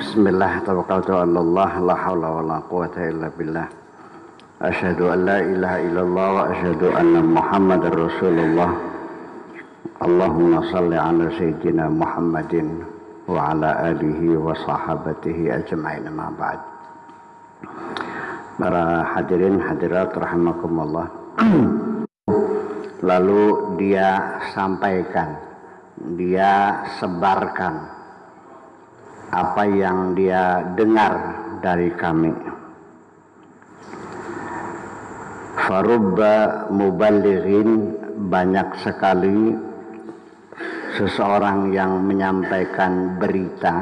Bismillah, tawakkaltu 'ala Allah, la haula wala quwwata illa billah. Asyhadu an la ilaha illallah wa asyhadu anna Muhammadar Rasulullah. Allahumma shalli 'ala sayyidina Muhammadin wa 'ala alihi wa sahabatihi ajma'in, ma ba'd. Para hadirin hadirat rahimakumullah. Lalu dia sampaikan, dia sebarkan apa yang dia dengar dari kami. Farubba muballighin, banyak sekali seseorang yang menyampaikan berita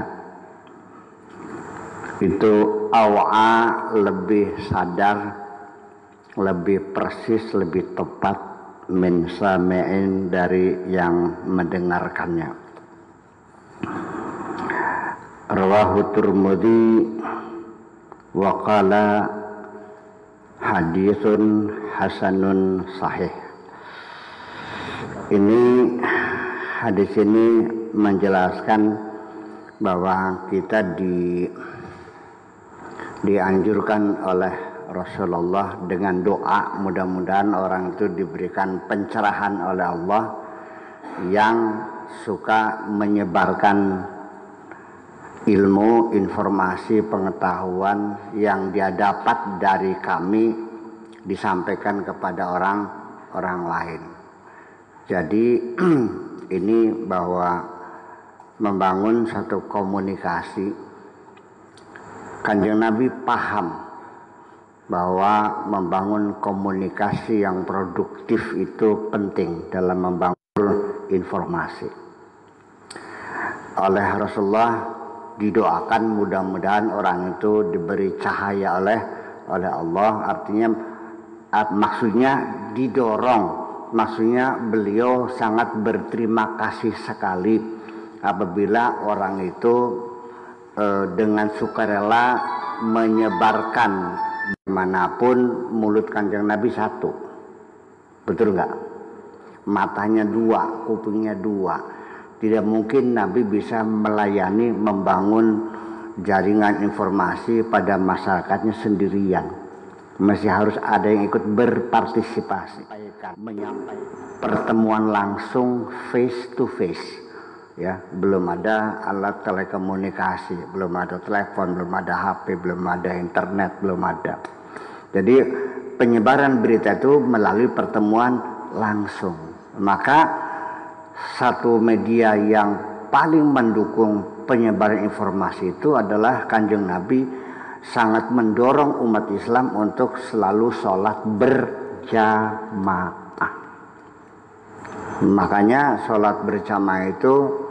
itu aw'a, lebih sadar, lebih persis, lebih tepat min sami'in, dari yang mendengarkannya. Rawahu Tirmidzi wa qala haditsun hasanun sahih. Hadis ini menjelaskan bahwa kita dianjurkan oleh Rasulullah dengan doa, mudah-mudahan orang itu diberikan pencerahan oleh Allah, yang suka menyebarkan ilmu, informasi, pengetahuan yang dia dapat dari kami disampaikan kepada orang lain. Jadi ini bahwa membangun satu komunikasi, Kanjeng Nabi paham bahwa membangun komunikasi yang produktif itu penting dalam membangun informasi. Oleh Rasulullah didoakan mudah-mudahan orang itu diberi cahaya oleh Allah. Artinya maksudnya didorong, maksudnya beliau sangat berterima kasih sekali apabila orang itu dengan sukarela menyebarkan dimanapun. Mulut Kanjeng Nabi satu, betul nggak? Matanya dua, kupingnya dua. Tidak mungkin Nabi bisa melayani, membangun jaringan informasi pada masyarakatnya sendirian. Masih harus ada yang ikut berpartisipasi. Menyampaikan pertemuan langsung, face to face. Ya, belum ada alat telekomunikasi, belum ada telepon, belum ada HP, belum ada internet, belum ada. Jadi penyebaran berita itu melalui pertemuan langsung. Maka satu media yang paling mendukung penyebaran informasi itu adalah Kanjeng Nabi sangat mendorong umat Islam untuk selalu sholat berjamaah. Makanya sholat berjamaah itu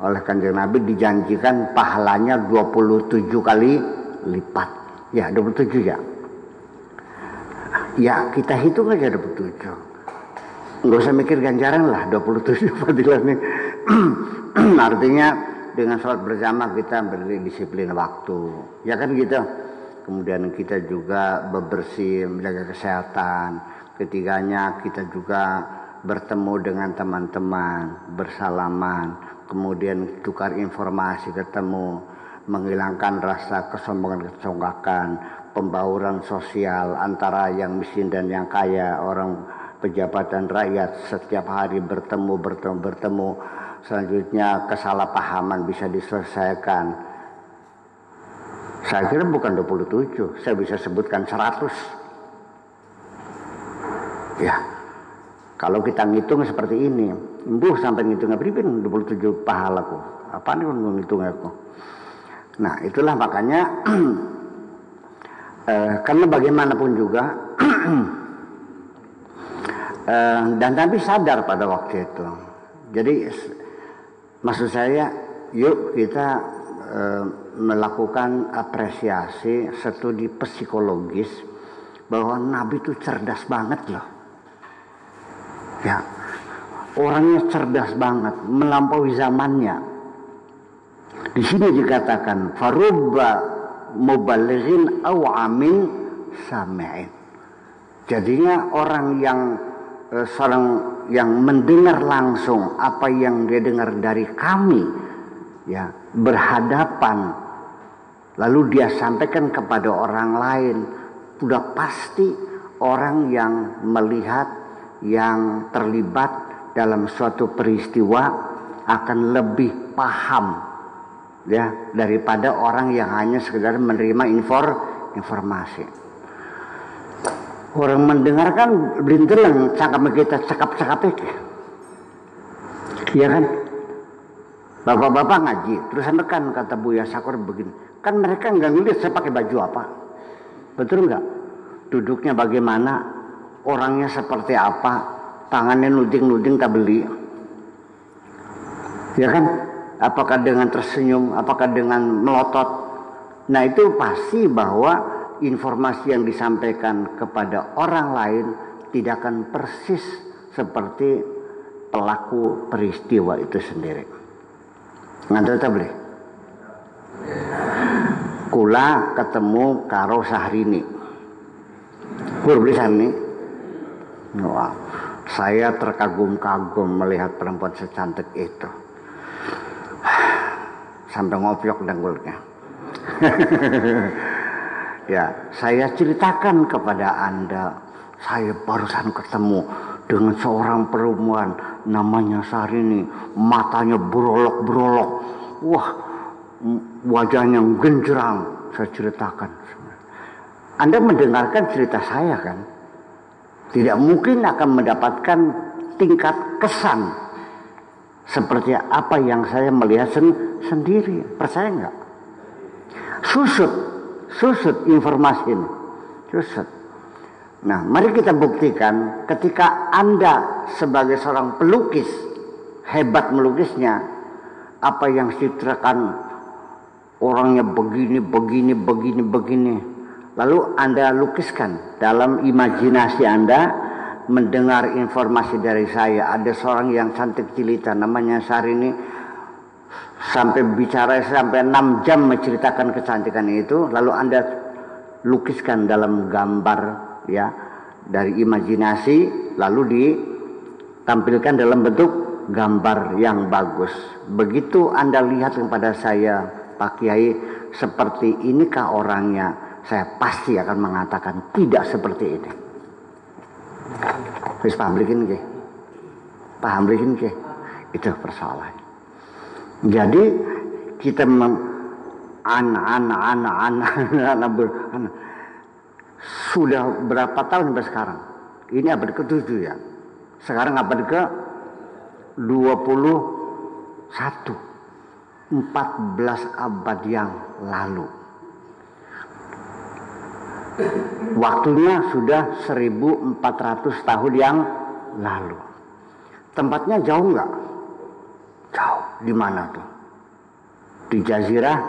oleh Kanjeng Nabi dijanjikan pahalanya 27 kali lipat. Ya, 27 ya. Ya, kita hitung aja 27. Nggak usah mikir ganjaran lah, 27 fadilahnya. Artinya dengan sholat bersama kita berdisiplin waktu, ya kan gitu. Kemudian kita juga bebersih, menjaga kesehatan. Ketiganya kita juga bertemu dengan teman-teman, bersalaman, kemudian tukar informasi, ketemu, menghilangkan rasa kesombongan, pembauran sosial antara yang miskin dan yang kaya, orang pejabat dan rakyat setiap hari bertemu. Selanjutnya kesalahpahaman bisa diselesaikan. Saya kira bukan 27, saya bisa sebutkan 100. Ya, kalau kita ngitung seperti ini, sampai ngitungnya pripun 27 pahalaku. Apa nih ngitung aku? Nah, itulah makanya karena bagaimanapun juga dan Nabi sadar pada waktu itu. Jadi maksud saya, yuk kita melakukan apresiasi, studi psikologis bahwa Nabi itu cerdas banget loh. Ya, orangnya cerdas banget, melampaui zamannya. Di sini dikatakan farubba muballighin aw amin sami'in. Jadinya orang yang mendengar langsung apa yang dia dengar dari kami, ya, berhadapan lalu dia sampaikan kepada orang lain, sudah pasti orang yang melihat, yang terlibat dalam suatu peristiwa akan lebih paham ya daripada orang yang hanya sekedar menerima informasi. Orang mendengarkan blindeleng cakap kita cakap-cakapik. Iya kan? Bapak-bapak ngaji, terus sampaikan kata Buya Sakur begini. Kan mereka nggak ngelihat saya pakai baju apa. Betul nggak? Duduknya bagaimana, orangnya seperti apa, tangannya nuding-nuding tak beli. Ya kan? Apakah dengan tersenyum, apakah dengan melotot. Nah itu pasti bahwa informasi yang disampaikan kepada orang lain tidak akan persis seperti pelaku peristiwa itu sendiri. Ngantar tak boleh. Kula ketemu karo Sahrini. Kur beli Sahrini. Wah, saya terkagum-kagum melihat perempuan secantik itu. Sampai ngopiok dengkulnya. Ya, saya ceritakan kepada Anda, saya barusan ketemu dengan seorang perempuan namanya Sahrini, matanya berolok-berolok. Wah, wajahnya genjerang. Saya ceritakan. Anda mendengarkan cerita saya kan? Tidak mungkin akan mendapatkan tingkat kesan seperti apa yang saya melihat sendiri. Percaya nggak? Susut informasi ini. Susut. Nah, mari kita buktikan ketika Anda sebagai seorang pelukis, hebat melukisnya, apa yang citrakan orangnya begini. Lalu Anda lukiskan dalam imajinasi Anda, mendengar informasi dari saya, ada seorang yang cantik jelita namanya Sahrini, sampai bicara sampai 6 jam menceritakan kecantikan itu, lalu Anda lukiskan dalam gambar ya dari imajinasi, lalu ditampilkan dalam bentuk gambar yang bagus. Begitu Anda lihat kepada saya, Pak Kiai, seperti inikah orangnya, saya pasti akan mengatakan tidak seperti ini. Wis paham blikin ke? Itu persoalan. Jadi kita anak sudah berapa tahun sampai sekarang? Ini abad ke-7 ya. Sekarang abad ke-21. 14 abad yang lalu. Waktunya sudah 1400 tahun yang lalu. Tempatnya jauh nggak? Jauh. Di mana tuh? Di Jazirah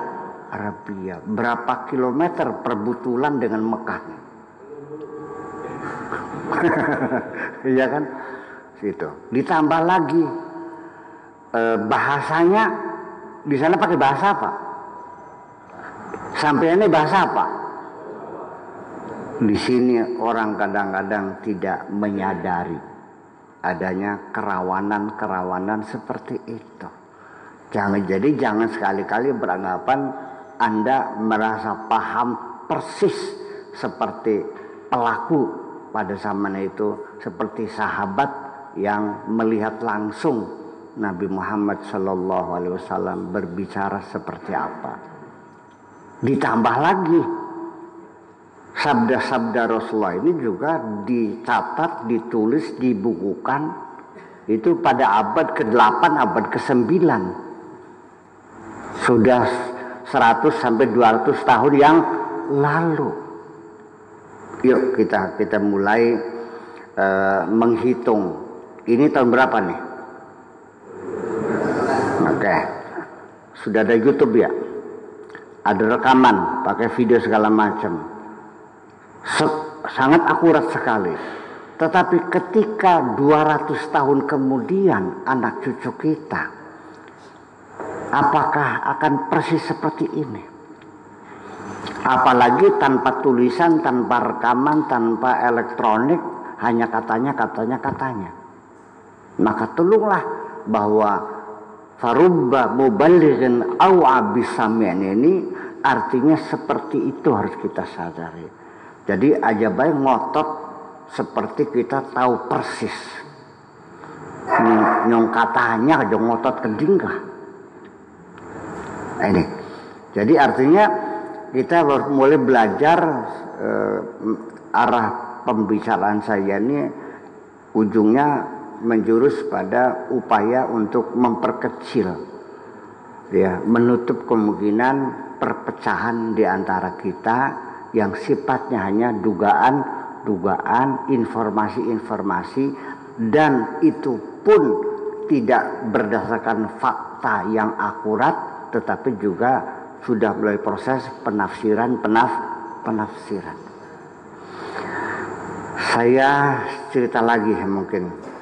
Arabia. Berapa kilometer perbutulan dengan Mekah? Iya kan? Situ. Ditambah lagi bahasanya di sana pakai bahasa apa? Sampaiannya bahasa apa? Di sini orang kadang-kadang tidak menyadari adanya kerawanan seperti itu. Jangan sekali-kali beranggapan Anda merasa paham persis seperti pelaku pada zaman itu, seperti sahabat yang melihat langsung Nabi Muhammad SAW berbicara seperti apa. Ditambah lagi sabda-sabda Rasulullah ini juga dicatat, ditulis, dibukukan itu pada abad ke-8, abad ke-9. Sudah 100 sampai 200 tahun yang lalu. Yuk kita mulai menghitung. Ini tahun berapa nih? Oke. Sudah ada YouTube ya? Ada rekaman, pakai video segala macam. Sangat akurat sekali. Tetapi ketika 200 tahun kemudian anak cucu kita, apakah akan persis seperti ini? Apalagi tanpa tulisan, tanpa rekaman, tanpa elektronik, hanya katanya. Maka tolonglah bahwa farubba muballighin aw abisamian ini artinya seperti itu harus kita sadari. Jadi aja baik ngotot seperti kita tahu persis. Nyong katanya aja ngotot kedingkah. Nah, ini. Jadi artinya kita harus mulai belajar arah pembicaraan saya ini ujungnya menjurus pada upaya untuk memperkecil, ya, menutup kemungkinan perpecahan di antara kita yang sifatnya hanya dugaan, informasi-informasi, dan itu pun tidak berdasarkan fakta yang akurat, tetapi juga sudah mulai proses penafsiran. Saya cerita lagi mungkin.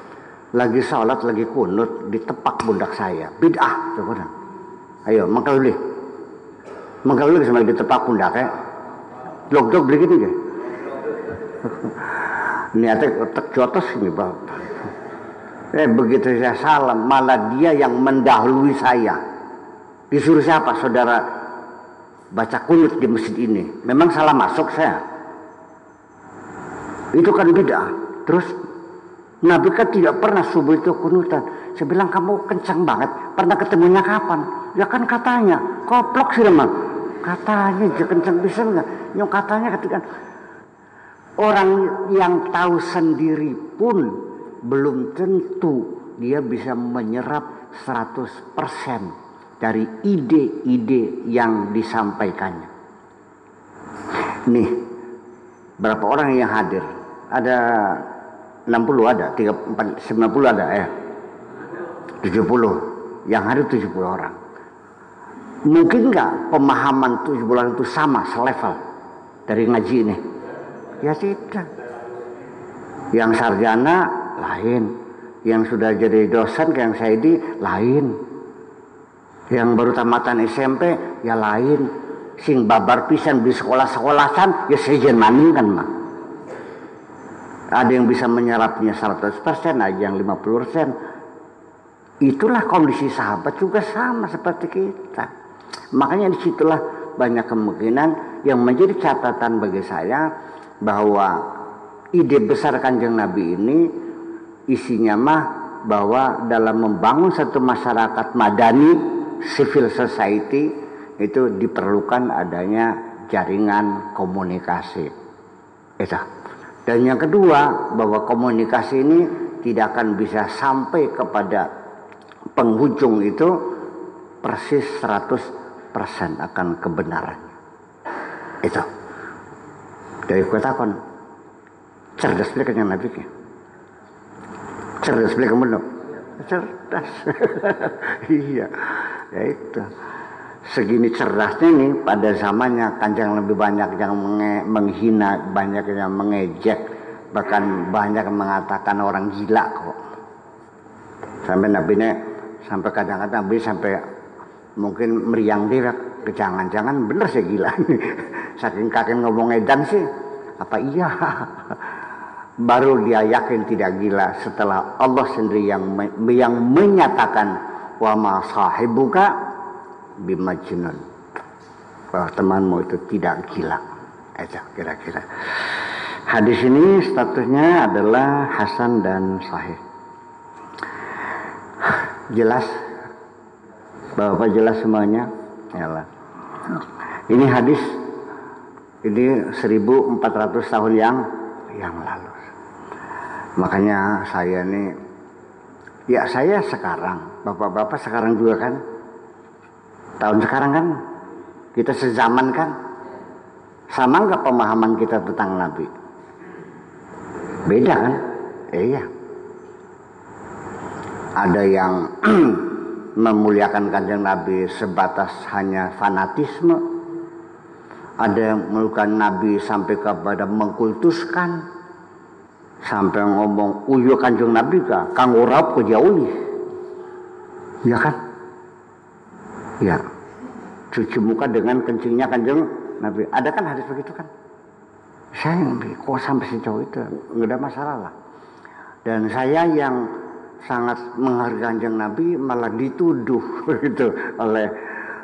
Lagi sholat, lagi kunut, ditepak pundak saya. Bid'ah. Coba. Ayo, mangkal dulu. Mangkal dulu sampai ditepak pundak ya. Dok beli gini ya. Niatnya otak jotos ini Bapak. Begitu saya salam, malah dia yang mendahului saya. Disuruh siapa? Saudara baca kunut di masjid ini. Memang salah masuk saya. Itu kan bid'ah. Terus Nabi kan tidak pernah subuh itu kunutan. Saya bilang, kamu kencang banget. Pernah ketemunya kapan? Ya kan katanya. Koplok sih memang. Katanya dia kencang bisa enggak? Yang katanya ketika orang yang tahu sendiri pun belum tentu dia bisa menyerap 100% dari ide-ide yang disampaikannya. Nih, berapa orang yang hadir? Ada 60 ada, 90 ada 70. Yang hadir 70 orang. Mungkin enggak pemahaman 70 orang itu sama, selevel dari ngaji ini? Ya tidak. Yang sarjana lain, yang sudah jadi dosen kayak yang saya di lain, yang baru tamatan SMP ya lain, sing babar pisan di sekolah-sekolahan ya sejen maning kan mah. Ada yang bisa menyerapnya 100%, ada yang 50%. Itulah kondisi sahabat juga sama seperti kita. Makanya disitulah banyak kemungkinan yang menjadi catatan bagi saya bahwa ide besar Kanjeng Nabi ini isinya mah bahwa dalam membangun satu masyarakat madani, civil society, itu diperlukan adanya jaringan komunikasi. Itu. Dan yang kedua, bahwa komunikasi ini tidak akan bisa sampai kepada penghujung itu persis 100% akan kebenaran. Itu. Dari kata kon cerdas beli kenyang Nabi ke. Cerdas beli kamu dong. Cerdas. Iya. Ya itu. Segini cerdasnya nih pada zamannya Kanjeng lebih banyak yang menghina, banyak yang mengejek, bahkan banyak yang mengatakan orang gila kok. Sampai Nabi-nya sampai kadang-kadang Nabi sampai mungkin meriang dia, jangan-jangan bener sih gila nih. Saking kakek ngomong edan sih, apa iya? Baru dia yakin tidak gila setelah Allah sendiri yang menyatakan wa ma sahibuka bimajnun, bahwa temanmu itu tidak gila. Aja kira-kira. Hadis ini statusnya adalah hasan dan sahih. Jelas? Bapak jelas semuanya? Yalah. Ini hadis ini 1400 tahun yang lalu. Makanya saya nih, ya saya sekarang, bapak-bapak sekarang juga kan, tahun sekarang kan, kita sezaman kan, sama nggak pemahaman kita tentang Nabi? Beda kan? Iya. Ada yang memuliakan Kanjeng Nabi sebatas hanya fanatisme, ada yang memuliakan Nabi sampai kepada mengkultuskan, sampai ngomong uyo Kanjeng Nabi kah kang urap ku jauh, ya kan? Ya, cuci muka dengan kencingnya Kanjeng Nabi. Ada kan hadis begitu kan? Saya kok sampai sejauh itu nggak ada masalah lah. Dan saya yang sangat menghargai Kanjeng Nabi malah dituduh gitu oleh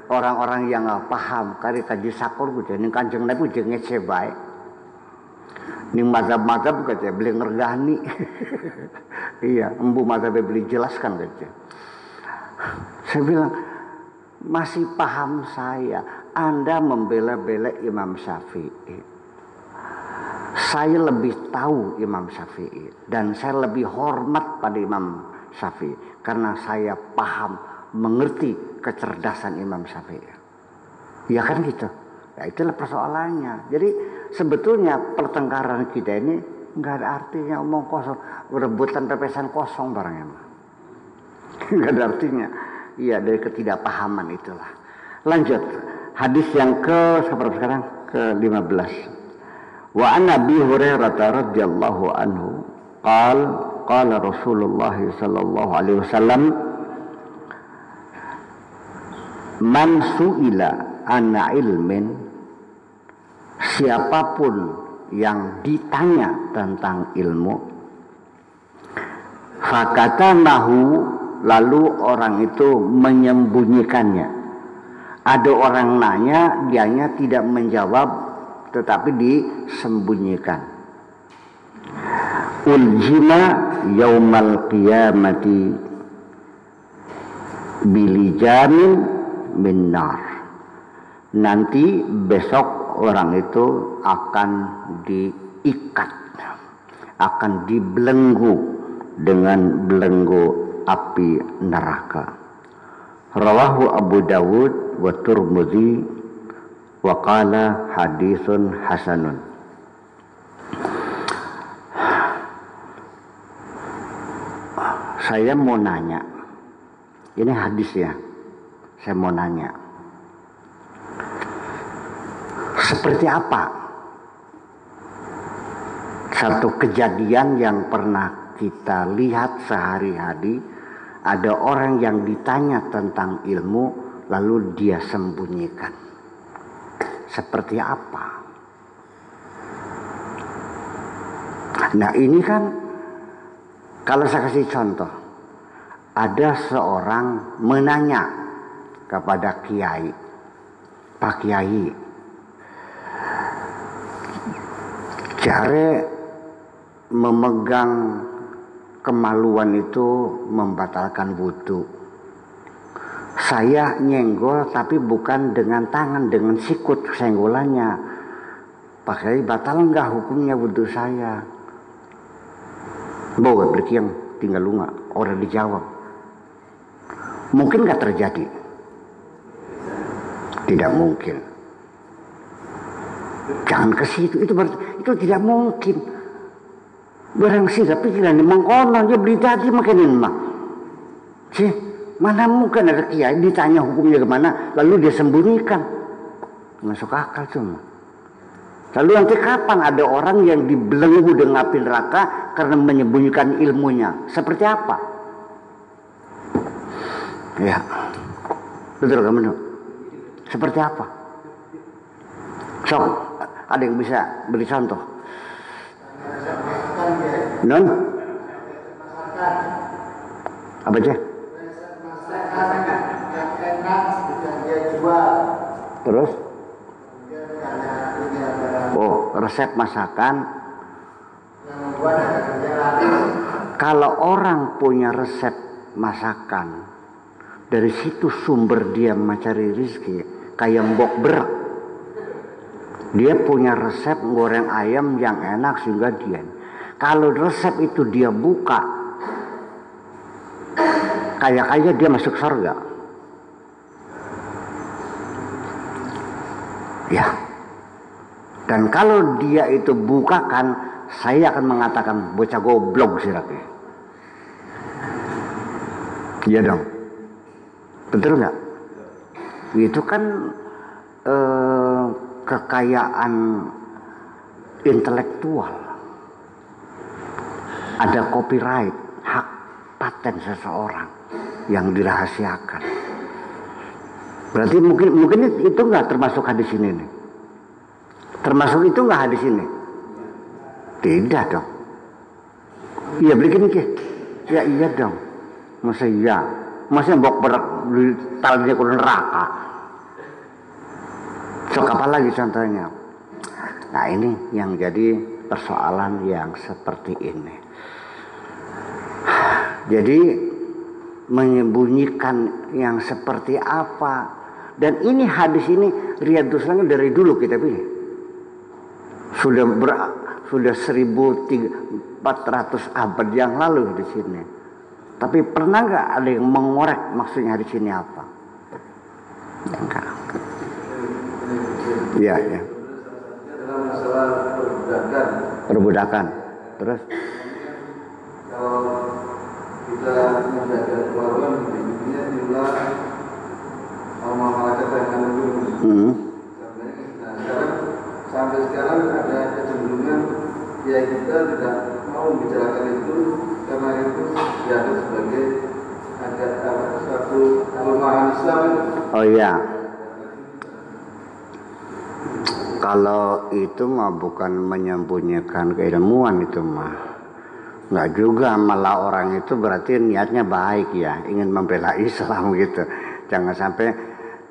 orang-orang yang nggak paham kari kaji sakor gitu ning Kanjeng Nabi jeung ngece bae ning mazhab-mazhab gitu beli ngergani iya embu mazhab beli jelaskan gitu saya bilang masih paham saya Anda membela-bela Imam Syafi'i saya lebih tahu Imam Syafi'i dan saya lebih hormat pada Imam Syafi'i karena saya paham mengerti kecerdasan Imam Syafi'i. Ya kan gitu. Ya itulah persoalannya. Jadi sebetulnya pertengkaran kita ini nggak ada artinya omong kosong, rebutan pepesan kosong barangnya. Nggak ada artinya. Iya dari ketidakpahaman itulah. Lanjut hadis yang ke seberapa sekarang ke-15. Wa an Abi Hurairah radhiyallahu anhu qala Rasulullah sallallahu alaihi wasallam man su'ila anna ilmin siapapun yang ditanya tentang ilmu fakatamahu lalu orang itu menyembunyikannya ada orang nanya dianya tidak menjawab tetapi disembunyikan uljima yaumal qiyamati bilijamin minar nanti besok orang itu akan diikat akan dibelenggu dengan belenggu api neraka rawahu Abu Dawud wa Tirmidzi wa qala haditsun hasanun saya mau nanya ini hadisnya saya mau nanya seperti apa satu kejadian yang pernah kita lihat sehari-hari ada orang yang ditanya tentang ilmu lalu dia sembunyikan seperti apa nah ini kan kalau saya kasih contoh ada seorang menanya kepada kiai, Pak Kiai, jare memegang kemaluan itu membatalkan wudu. Saya nyenggol tapi bukan dengan tangan, dengan sikut senggolannya. Pak Kiai, batal enggak hukumnya wudu saya? Bawa berkiang tinggal lunga, orang dijawab. Mungkin enggak terjadi? Tidak mungkin. Jangan ke situ. Itu tidak mungkin. Barang sih tapi tidak mengkonon dia beli tadi makin mah. Sih, mana mungkin ada kiai ditanya hukumnya kemana lalu dia sembunyikan. Masuk akal cuma. Lalu nanti kapan ada orang yang dibelenggu dengan api neraka karena menyembunyikan ilmunya? Seperti apa? Ya. Betul kamu? Seperti apa? So, ada yang bisa beri contoh? Non? Apa aja? Terus? Oh, resep masakan. Kalau orang punya resep masakan, dari situ sumber dia mencari rezeki. Kayak mbok berak. Dia punya resep goreng ayam yang enak sehingga dia. Kalau resep itu dia buka, kaya-kaya dia masuk surga. Ya. Dan kalau dia itu bukakan, saya akan mengatakan bocah goblok sih Raki. Iya dong. Betul nggak? Itu kan kekayaan intelektual. Ada copyright, hak paten seseorang yang dirahasiakan. Berarti mungkin itu nggak termasuk hadis ini nih. Termasuk itu nggak hadis ini? Tidak dong. Iya begini ke? Ya iya dong. Masa iya? Masa mbok berak di talnya ke neraka? Sok apa lagi contohnya? Nah ini yang jadi persoalan yang seperti ini. Jadi menyembunyikan yang seperti apa? Dan ini hadis ini Riyadhus Shalihin dari dulu kita pilih. Sudah 1400 abad yang lalu di sini. Tapi pernah nggak ada yang mengorek maksudnya hadis ini apa? Enggak. Iya, ya. Dalam masalah Perbudakan. Terus? Kalau kita menjaga keluarga, intinya jumlah masyarakat yang ada dulu. Nah, sekarang sampai sekarang ada kecenderungan ya kita tidak mau membicarakan itu karena itu dianggap sebagai agak suatu kelemahan Islam. Oh iya. Kalau itu mah bukan menyembunyikan keilmuan itu mah. Nggak juga, malah orang itu berarti niatnya baik ya, ingin membela Islam gitu. Jangan sampai,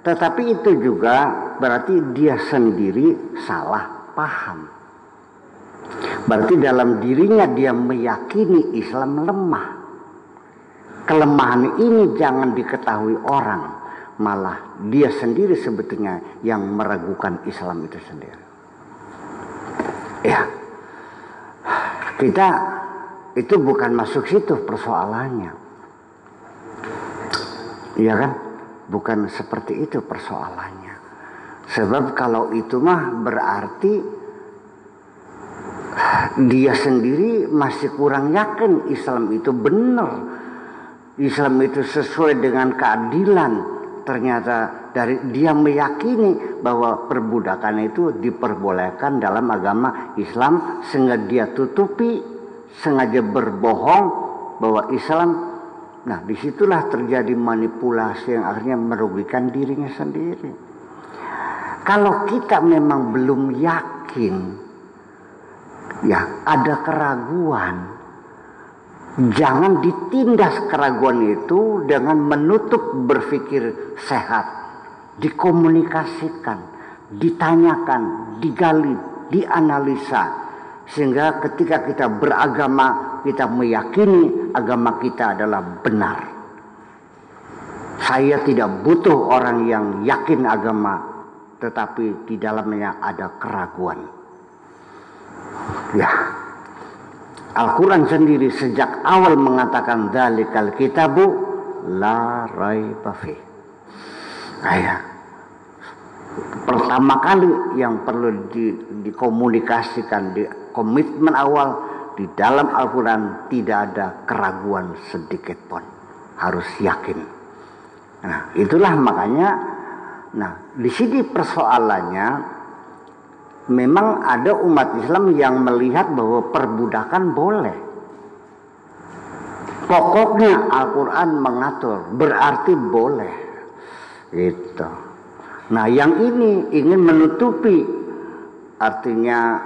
tetapi itu juga berarti dia sendiri salah paham. Berarti dalam dirinya dia meyakini Islam lemah. Kelemahan ini jangan diketahui orang. Malah dia sendiri sebetulnya yang meragukan Islam itu sendiri. Ya, kita itu bukan masuk situ persoalannya. Iya kan? Bukan seperti itu persoalannya. Sebab kalau itu mah berarti dia sendiri masih kurang yakin Islam itu benar. Islam itu sesuai dengan keadilan. Ternyata dari dia meyakini bahwa perbudakan itu diperbolehkan dalam agama Islam, sehingga dia tutupi, sengaja berbohong bahwa Islam. Nah, disitulah terjadi manipulasi yang akhirnya merugikan dirinya sendiri. Kalau kita memang belum yakin, ya ada keraguan, jangan ditindas keraguan itu dengan menutup berpikir sehat. Dikomunikasikan, ditanyakan, digali, dianalisa. Sehingga ketika kita beragama, kita meyakini agama kita adalah benar. Saya tidak butuh orang yang yakin agama, tetapi di dalamnya ada keraguan. Ya, Al-Quran sendiri sejak awal mengatakan dzalikal kitabu la raiba fi. Pertama kali yang perlu dikomunikasikan di komitmen awal di dalam Al-Quran tidak ada keraguan sedikit pun, harus yakin. Nah, itulah makanya. Nah, di sini persoalannya. Memang ada umat Islam yang melihat bahwa perbudakan boleh. Pokoknya Al-Quran mengatur, berarti boleh. Gitu. Nah, yang ini ingin menutupi, artinya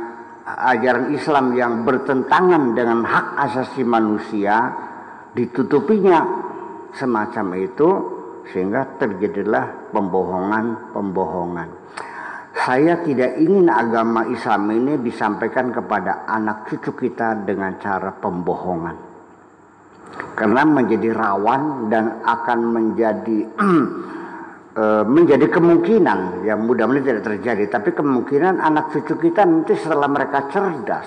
ajaran Islam yang bertentangan dengan hak asasi manusia, ditutupinya semacam itu, sehingga terjadilah pembohongan. Saya tidak ingin agama Islam ini disampaikan kepada anak cucu kita dengan cara pembohongan. Karena menjadi rawan dan akan menjadi kemungkinan, ya mudah-mudahan tidak terjadi, tapi kemungkinan anak cucu kita nanti setelah mereka cerdas,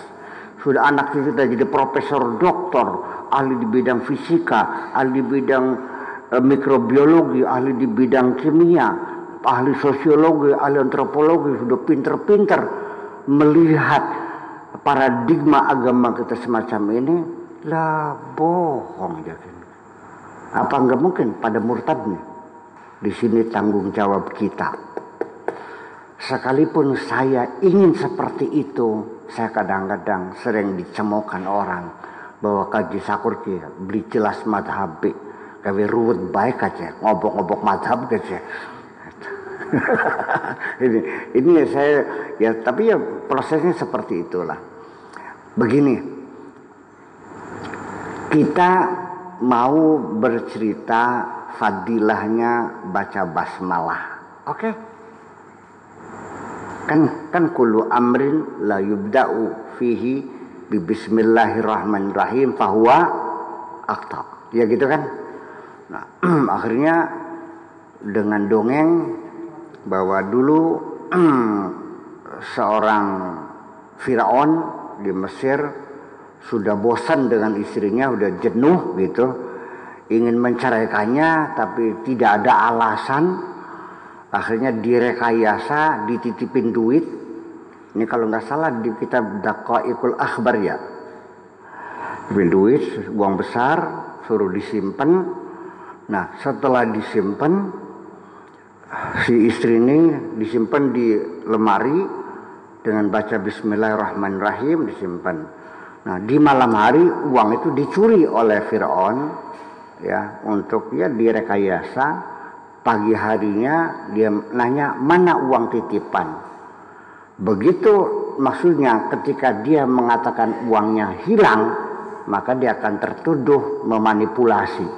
sudah anak cucu kita jadi profesor, doktor, ahli di bidang fisika, ahli di bidang mikrobiologi, ahli di bidang kimia, ahli sosiologi, ahli antropologi, sudah pinter-pinter melihat paradigma agama kita semacam ini, lah bohong yakin. Apa enggak mungkin pada murtad nih? Di sini tanggung jawab kita. Sekalipun saya ingin seperti itu, saya kadang-kadang sering dicemoohkan orang bahwa kaji sakur kia beli jelas madhab, kawe ruwet baik aja, ngobok-ngobok madhab aja. ini ya saya ya, tapi ya prosesnya seperti itulah. Begini, kita mau bercerita fadilahnya baca basmalah, oke? Kan kullu amrin la yubda'u fihi bi bismillahirrahmanirrahim fahuwa aqta. Ya gitu kan. Nah, akhirnya dengan dongeng bahwa dulu seorang Firaun di Mesir sudah bosan dengan istrinya, udah jenuh gitu, ingin menceraikannya tapi tidak ada alasan. Akhirnya direkayasa, dititipin duit. Ini kalau nggak salah di kitab Daqaiqul Akhbar ya. Dititipin duit, uang besar, suruh disimpan. Nah, setelah disimpan, si istri ini disimpan di lemari dengan baca bismillahirrahmanirrahim, disimpan. Nah, di malam hari uang itu dicuri oleh Firaun ya, untuk ya direkayasa. Pagi harinya dia nanya mana uang titipan. Begitu maksudnya ketika dia mengatakan uangnya hilang, maka dia akan tertuduh memanipulasi.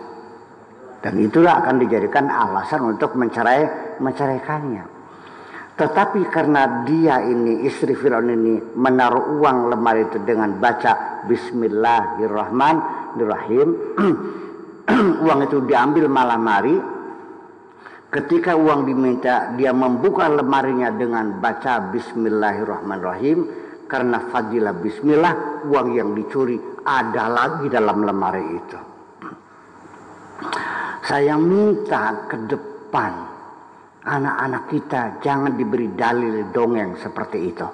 Dan itulah akan dijadikan alasan untuk menceraikannya. Tetapi karena dia ini, istri Firaun ini menaruh uang lemari itu dengan baca bismillahirrahmanirrahim, uang itu diambil malam hari. Ketika uang diminta, dia membuka lemarinya dengan baca bismillahirrahmanirrahim. Karena fadilah bismillah, uang yang dicuri ada lagi dalam lemari itu. Saya minta ke depan anak-anak kita jangan diberi dalil dongeng seperti itu.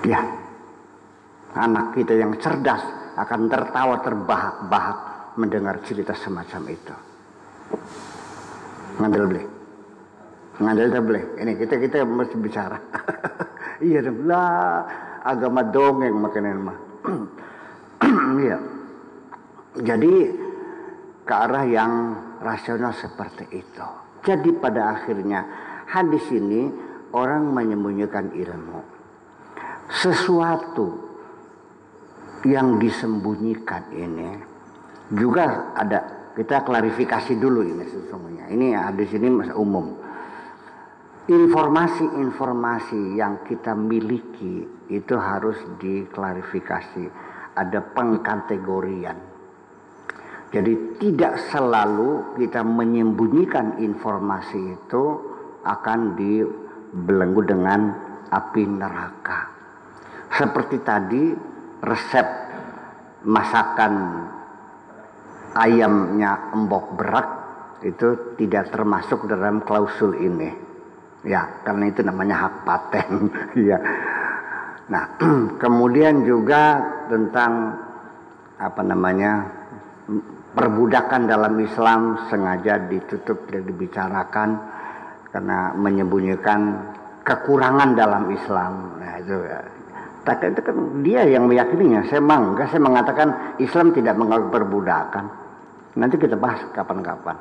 Ya, anak kita yang cerdas akan tertawa terbahak-bahak mendengar cerita semacam itu. Ngandel boleh. Ini kita mesti bicara. Iya lah, agama dongeng makanan mah. Iya. Jadi ke arah yang rasional seperti itu. Jadi pada akhirnya hadis ini orang menyembunyikan ilmu. Sesuatu yang disembunyikan ini juga ada, kita klarifikasi dulu ini sesungguhnya. Ini hadis ini umum. Informasi-informasi yang kita miliki itu harus diklarifikasi. Ada pengkategorian. Jadi tidak selalu kita menyembunyikan informasi itu akan dibelenggu dengan api neraka. Seperti tadi resep masakan ayamnya embok berak itu tidak termasuk dalam klausul ini. Ya, karena itu namanya hak paten. Ya. Nah, kemudian juga tentang perbudakan dalam Islam sengaja ditutup, tidak dibicarakan karena menyembunyikan kekurangan dalam Islam. Nah, itu kan dia yang meyakininya. Saya mengatakan Islam tidak mengakui perbudakan. Nanti kita bahas kapan-kapan.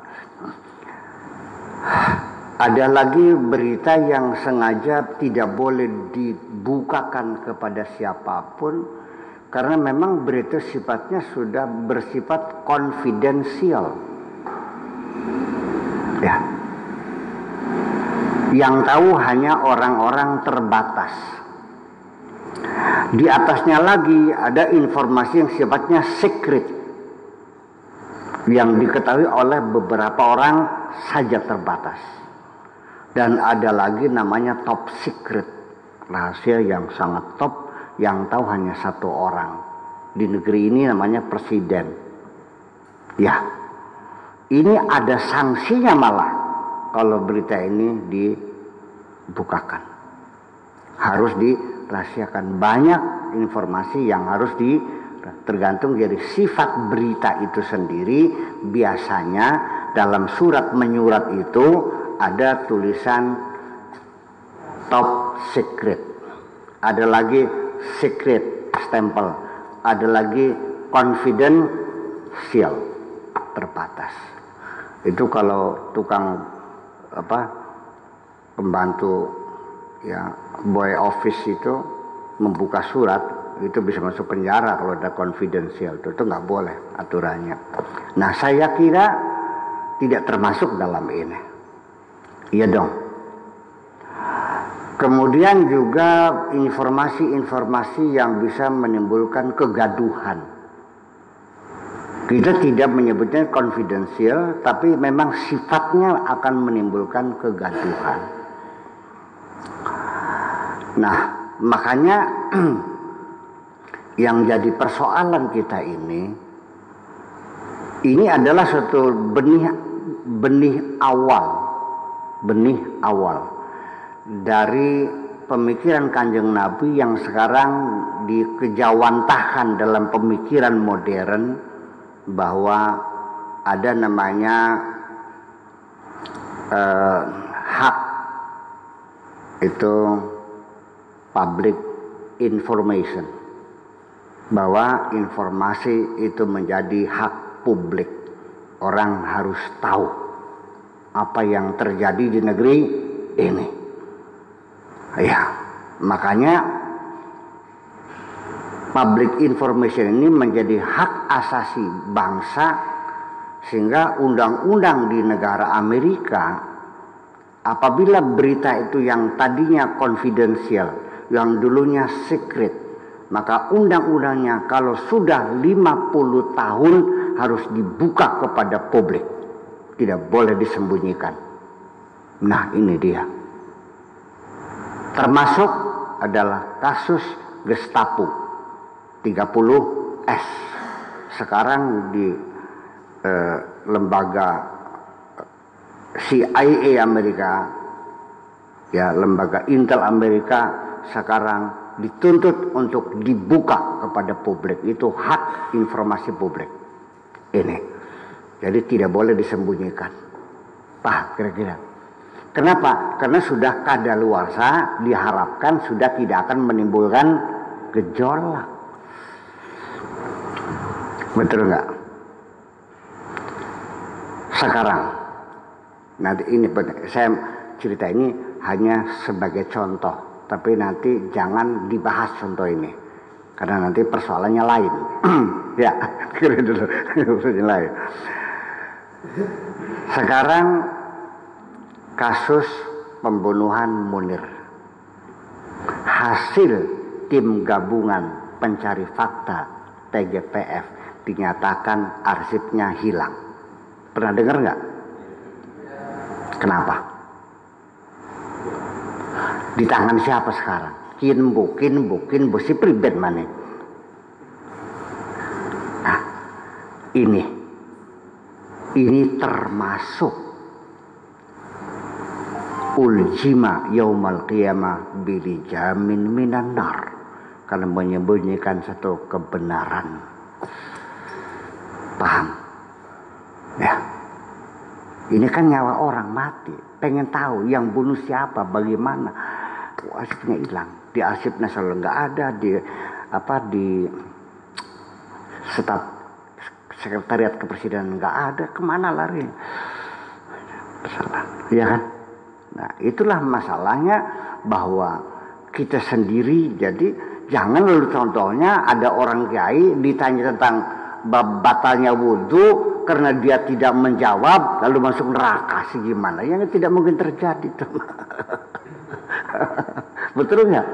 Ada lagi berita yang sengaja tidak boleh dibukakan kepada siapapun. Karena memang berita sifatnya sudah bersifat konfidensial. Ya. Yang tahu hanya orang-orang terbatas. Di atasnya lagi ada informasi yang sifatnya secret. Yang diketahui oleh beberapa orang saja terbatas. Dan ada lagi namanya top secret. Rahasia yang sangat top. Yang tahu hanya satu orang. Di negeri ini namanya presiden. Ya, ini ada sanksinya malah kalau berita ini dibukakan. Harus dirahasiakan. Banyak informasi yang harus tergantung dari sifat berita itu sendiri. Biasanya dalam surat menyurat itu ada tulisan top secret. Ada lagi secret stempel, ada lagi confidential terbatas. Itu kalau tukang pembantu ya boy office itu membuka surat itu bisa masuk penjara kalau ada confidential itu nggak boleh aturannya. Nah saya kira tidak termasuk dalam ini. Iya dong. Kemudian juga informasi-informasi yang bisa menimbulkan kegaduhan. Kita tidak menyebutnya konfidensial, tapi memang sifatnya akan menimbulkan kegaduhan. Nah, makanya yang jadi persoalan kita ini adalah suatu benih awal dari pemikiran Kanjeng Nabi yang sekarang dikejawantahkan dalam pemikiran modern, bahwa ada namanya hak itu public information, bahwa informasi itu menjadi hak publik. Orang harus tahu apa yang terjadi di negeri ini. Ya, makanya public information ini menjadi hak asasi bangsa, sehingga undang-undang di negara Amerika, apabila berita itu yang tadinya confidential, yang dulunya secret, maka undang-undangnya kalau sudah 50 tahun harus dibuka kepada publik, tidak boleh disembunyikan. Nah, ini dia. Termasuk adalah kasus Gestapo 30S. Sekarang di lembaga CIA Amerika, ya, lembaga Intel Amerika sekarang dituntut untuk dibuka kepada publik. Itu hak informasi publik ini. Jadi tidak boleh disembunyikan. Paham kira-kira? Kenapa? Karena sudah kadaluarsa, diharapkan sudah tidak akan menimbulkan gejolak. Betul nggak? Sekarang, nanti ini saya cerita ini hanya sebagai contoh, tapi nanti jangan dibahas contoh ini, karena nanti persoalannya lain. Ya, kira dulu persoalannya lain. Sekarang kasus pembunuhan Munir, hasil tim gabungan pencari fakta TGPF dinyatakan arsipnya hilang. Pernah dengar nggak? Kenapa? Di tangan siapa sekarang? Kinbu si pribadi mana? Nah, ini termasuk uljima yaumal qiyamah bili jamin minan nar, karena menyembunyikan satu kebenaran. Paham? Ya. Ini kan nyawa orang mati, pengen tahu yang bunuh siapa, bagaimana. Arsipnya hilang. Di arsip nasional nggak ada, di staf sekretariat kepresidenan nggak ada, kemana lari? Iya kan? Nah, itulah masalahnya, bahwa kita sendiri, jadi jangan lalu contohnya ada orang kiai ditanya tentang batalnya wudhu, karena dia tidak menjawab lalu masuk neraka sih, gimana? Yang tidak mungkin terjadi tuh. Betul nggak?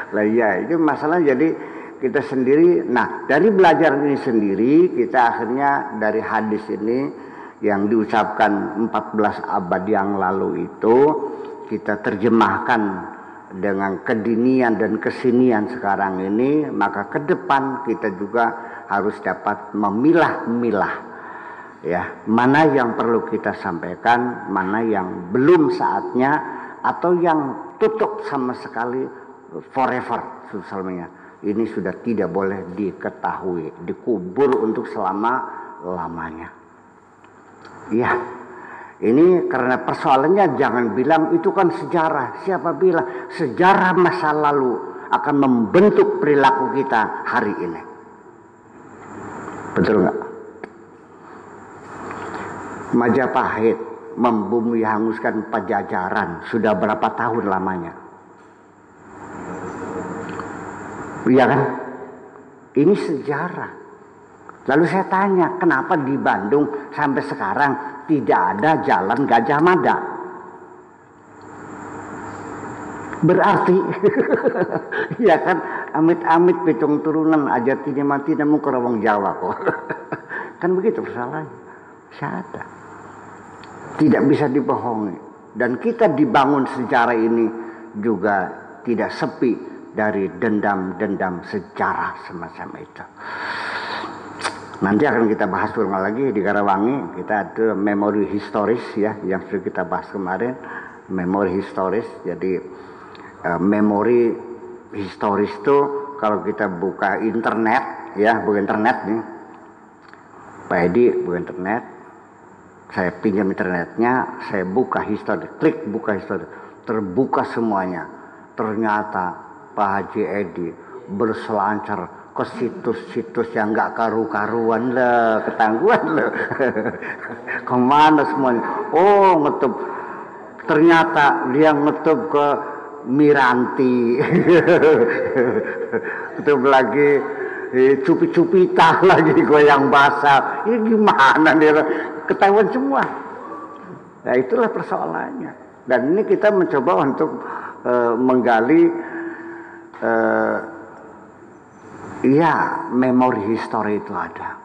Lah ya, itu masalah. Jadi kita sendiri, nah dari belajar ini sendiri, kita akhirnya dari hadis ini yang diucapkan 14 abad yang lalu itu, kita terjemahkan dengan kedinian dan kesinian sekarang ini. Maka ke depan kita juga harus dapat memilah-milah, ya, mana yang perlu kita sampaikan, mana yang belum saatnya, atau yang tutup sama sekali forever, misalnya ini sudah tidak boleh diketahui, dikubur untuk selama-lamanya. Ya, ini karena persoalannya jangan bilang itu kan sejarah. Siapa bilang sejarah masa lalu akan membentuk perilaku kita hari ini? Betul nggak? Majapahit membumi hanguskan Pajajaran sudah berapa tahun lamanya? Iya kan? Ini sejarah. Lalu saya tanya, kenapa di Bandung sampai sekarang tidak ada jalan Gajah Mada? Berarti ya kan, amit-amit pitung turunan aja tidak mati namun kerawang Jawa kok. Kan begitu persoalannya. Syada. Tidak bisa dibohongi. Dan kita dibangun sejarah ini juga tidak sepi dari dendam-dendam sejarah semacam itu. Nanti akan kita bahas ulang lagi di Karawangi. Kita ada memori historis ya, yang sudah kita bahas kemarin. Memori historis. Jadi memori historis itu kalau kita buka internet ya, buka internet nih, Pak Edi buka internet, saya pinjam internetnya, saya buka histori, klik buka histori, terbuka semuanya. Ternyata Pak Haji Edi berselancar ke situs-situs yang nggak karu-karuan lah, ketangguhan lah. Kemana semuanya? Oh, ngetop. Ternyata dia ngetop ke Miranti. Ketop lagi cupi-cupita lagi goyang basah. Ini gimana nih? Ketahuan semua. Nah, itulah persoalannya. Dan ini kita mencoba untuk menggali memori histori itu ada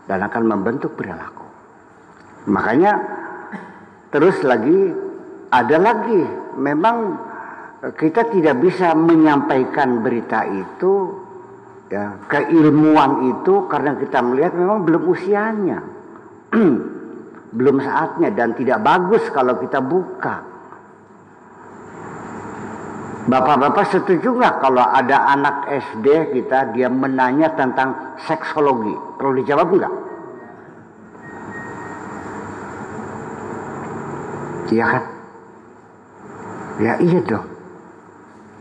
dan akan membentuk perilaku. Makanya terus lagi ada lagi, memang kita tidak bisa menyampaikan berita itu ya, keilmuan itu karena kita melihat memang belum usianya. Belum saatnya dan tidak bagus kalau kita buka. Bapak-bapak setuju nggak kalau ada anak SD kita dia menanya tentang seksologi? Perlu dijawab nggak? Iya kan? Ya iya dong.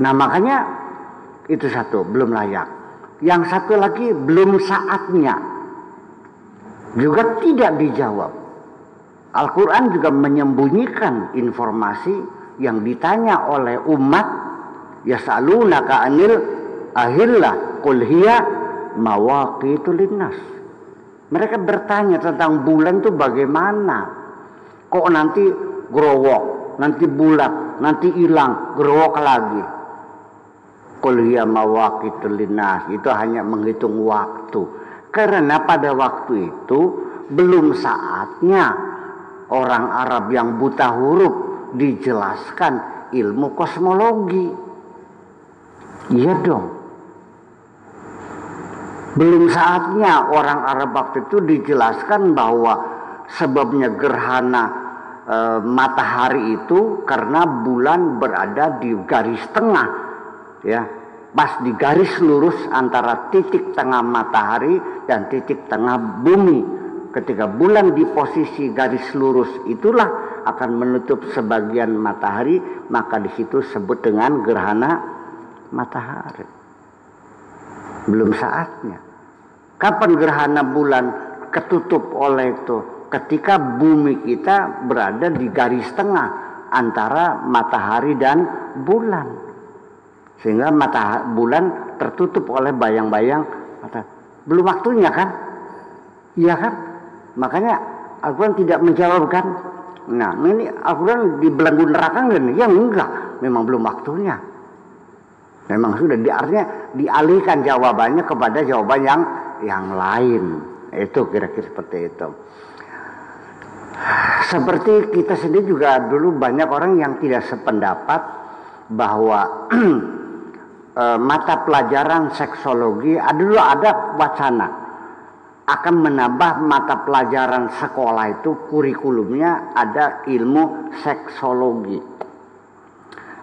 Nah makanya itu satu, belum layak. Yang satu lagi belum saatnya. Juga tidak dijawab. Al-Quran juga menyembunyikan informasi yang ditanya oleh umat. Yas'alunaka anil ahillah qul hiya mawaqitu linnas. Mereka bertanya tentang bulan itu bagaimana. Kok nanti growok, nanti bulat, nanti hilang, growok lagi. Qul hiya mawaqitu linnas, itu hanya menghitung waktu. Karena pada waktu itu belum saatnya orang Arab yang buta huruf dijelaskan ilmu kosmologi. Iya dong. Belum saatnya orang Arab waktu itu dijelaskan bahwa sebabnya gerhana matahari itu karena bulan berada di garis tengah, ya, pas di garis lurus antara titik tengah matahari dan titik tengah bumi. Ketika bulan di posisi garis lurus itulah akan menutup sebagian matahari, maka di situ sebut dengan gerhana matahari. Belum saatnya. Kapan gerhana bulan ketutup oleh itu? Ketika bumi kita berada di garis tengah antara matahari dan bulan, sehingga bulan tertutup oleh bayang-bayang matahari. Belum waktunya kan? Iya kan? Makanya Al-Quran tidak menjawabkan. Nah, ini Al-Quran dibelenggu neraka enggak? Ya enggak, memang belum waktunya. Memang sudah artinya dialihkan jawabannya kepada jawaban yang lain. Itu kira-kira seperti itu. Seperti kita sendiri juga dulu banyak orang yang tidak sependapat bahwa mata pelajaran seksologi dulu ada wacana akan menambah mata pelajaran sekolah itu kurikulumnya ada ilmu seksologi.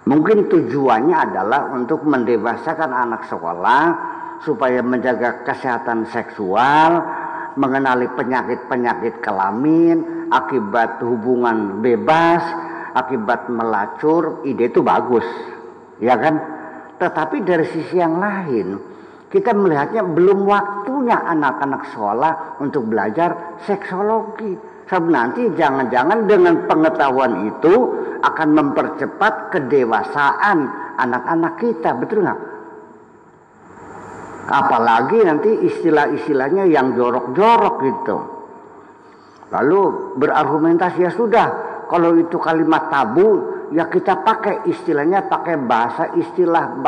Mungkin tujuannya adalah untuk mendewasakan anak sekolah supaya menjaga kesehatan seksual, mengenali penyakit-penyakit kelamin, akibat hubungan bebas, akibat melacur. Ide itu bagus, ya kan? Tetapi dari sisi yang lain, kita melihatnya belum waktunya anak-anak sekolah untuk belajar seksologi. Sebab nanti jangan-jangan dengan pengetahuan itu akan mempercepat kedewasaan anak-anak kita, betul nggak? Apalagi nanti istilah-istilahnya yang jorok-jorok gitu. Lalu berargumentasi, ya sudah, kalau itu kalimat tabu, ya kita pakai istilahnya, pakai istilah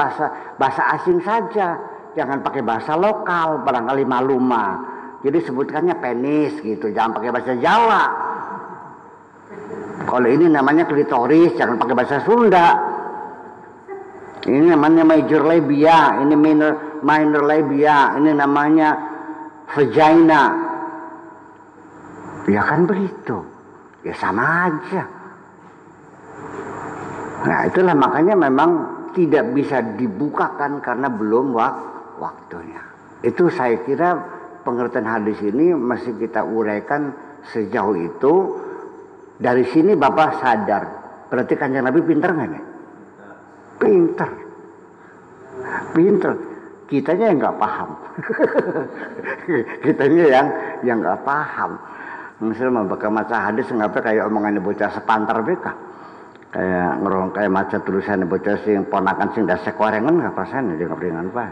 bahasa asing saja, jangan pakai bahasa lokal, barangkali maluma. Jadi sebutkannya penis gitu, jangan pakai bahasa Jawa. Kalau ini namanya klitoris, jangan pakai bahasa Sunda. Ini namanya major labia, ini minor labia, ini namanya vagina. Ya kan begitu. Ya sama aja. Nah itulah makanya memang tidak bisa dibukakan karena belum waktunya. Itu saya kira pengertian hadis ini masih kita uraikan sejauh itu. Dari sini Bapak sadar, berarti Kanjeng Nabi pinter nggak nih? Pinter. Kitanya yang nggak paham. Kitanya yang nggak paham. Misalnya membaca maca hadis ngapa kayak omongan bocah sepantar beka. Kayak ngerong kayak maca tulisan bocah sing ponakan sing dasek korengan nggak perasaan dia nggak beringan pak.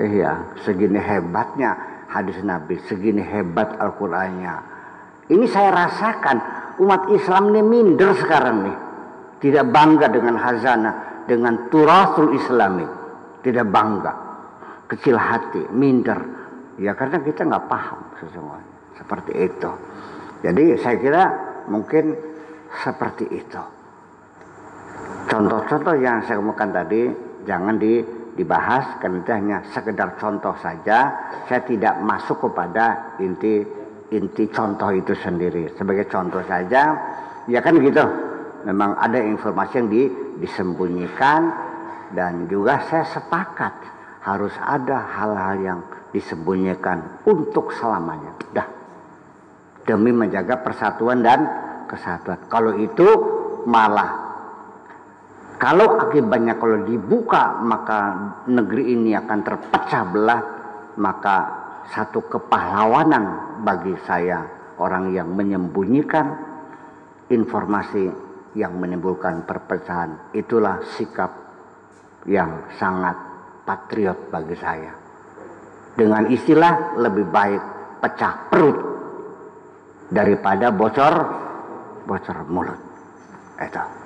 Iya, segini hebatnya hadis Nabi, segini hebat Al-Qur'annya. Ini saya rasakan umat Islam ini minder sekarang nih. Tidak bangga dengan hazanah, dengan turasul Islami. Tidak bangga, kecil hati, minder. Ya karena kita nggak paham sesungguhnya. Seperti itu. Jadi saya kira mungkin seperti itu. Contoh-contoh yang saya kemukakan tadi jangan dibahas karena itu hanya sekedar contoh saja. Saya tidak masuk kepada inti contoh itu sendiri. Sebagai contoh saja, ya kan gitu. Memang ada informasi yang disembunyikan dan juga saya sepakat harus ada hal-hal yang disembunyikan untuk selamanya. Dah. Demi menjaga persatuan dan kesatuan. Kalau itu malah kalau akibatnya kalau dibuka maka negeri ini akan terpecah belah, maka satu kepahlawanan bagi saya orang yang menyembunyikan informasi yang menimbulkan perpecahan. Itulah sikap yang sangat patriot bagi saya. Dengan istilah lebih baik pecah perut daripada bocor mulut. Itu.